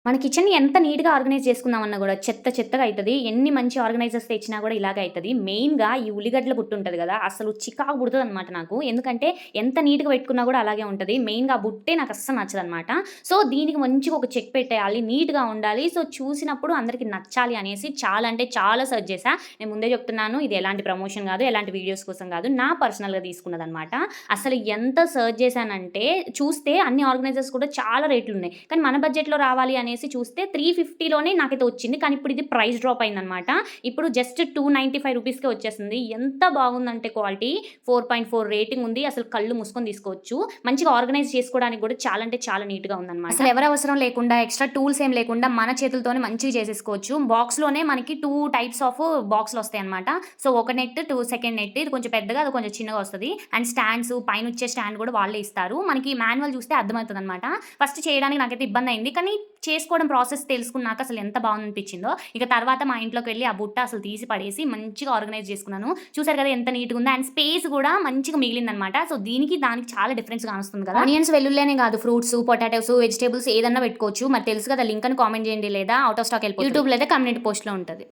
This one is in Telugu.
మన కిచెన్‌ని ఎంత నీట్‌గా ఆర్గనైజ్ చేసుకుందామన్నా గూడా చెత్తగా అయితది. ఎన్ని మంచి ఆర్గనైజర్స్ తెచ్చినా గూడా ఇలాగే అయితది. మెయిన్‌గా ఈ ఉల్లిగడ్డల బుట్ట ఉంటది గదా! అసలు చికాకు పుడతదనమాట నాకు. ఎందుకంటే ఎంత నీట్‌గా పెట్టుకున్నా గూడా అలాగే ఉంటది. మెయిన్‌గా ఆ బుట్టే నాకు అస్సలు నచ్చదనమాట. సో, దీనికి మంచిగా ఒక చెక్ పెట్టేయాలి. నీట్‌గా ఉండాలి. సో, చూసినప్పుడు అందరికి నచ్చాలి అనేసి చాలా అంటే చాలా సెర్చ్ చేశా. నేను ముందే చెప్తున్నాను. ఇది ఎలాంటి ప్రమోషన్ గాదు. ఎలాంటి వీడియోస్ కోసం గాదు. నా పర్సనల్‌గా తీసుకున్నదనమాట. అసలు ఎంత సెర్చ్ చేశానంటే చూస్తే అన్ని ఆర్గనైజర్స్ కూడా చాలా రేట్లున్నాయి. కానీ మన బడ్జెట్‌లో రావాలి అనేసి చూస్తే 350లోనే నాకైతే వచ్చింది. కానీ ఇప్పుడు ఇది ప్రైస్ డ్రాప్ అయిందనమాట. ఇప్పుడు జస్ట్ 295 రూపీస్‌కే వచ్చేసింది. ఎంత బాగుందంటే క్వాలిటీ 4.4 రేటింగ్ ఉంది. అసలు కళ్ళు మూసుకొని తీసుకోవచ్చు. మంచిగా ఆర్గనైజ్ చేసుకోవడానికి కూడా చాలా అంటే చాలా నీట్‌గా ఉందనమాట. అసలు ఎవరి అవసరం లేకుండా ఎక్స్‌ట్రా టూల్స్ ఏం లేకుండా మన చేతులతోనే మంచిగా చేసేసుకోవచ్చు. బాక్స్‌లోనే మనకి 2 టైప్స్ ఆఫ్ బాక్స్‌లు వస్తాయన్నమాట. సో, ఒక నెట్, సెకండ్ నెట్ ఇది కొంచెం పెద్దగా, అది కొంచెం చిన్నగా వస్తది. అండ్ స్టాండ్స్ పైనొచ్చే స్టాండ్ కూడా వాళ్ళే ఇస్తారు. మనకి మాన్యువల్ చూస్తే అర్థమవుతదనమాట. ఫస్ట్ చేయడానికి నాకైతే ఇబ్బందయింది. కానీ చేసుకోవడం ప్రాసెస్ తెలుసుకున్నాక అసలు ఎంత బాగుందనిపించిందో. ఇక తర్వాత మా ఇంట్లోకి వెళ్లి ఆ బుట్ట అసలు తీసి పడేసి మంచిగా ఆర్గనైజ్ చేసుకున్నాను. చూసారు కదా ఎంత నీట్‌గా ఉందో. అండ్ స్పేస్ కూడా మంచిగా మిగిలిందనమాట. సో, దానికి చాలా డిఫరెన్స్ కానొస్తుంది కదా! ఆనియన్స్, వెల్లుల్లేనే కాదు ఫ్రూట్స్, పొటాటోస్, వెజిటబుల్స్ ఏదన్నా పెట్టుకోవచ్చు. మరి తెలుసు కదా! లింక్ అని కామెంట్ చేయండి. లేదా ఔట్ ఆఫ్ స్టాక్ వెళ్ళిపోతది. యూట్యూబ్‌లో అయితే కమ్యూనిటీ పోస్ట్‌లో ఉంటది.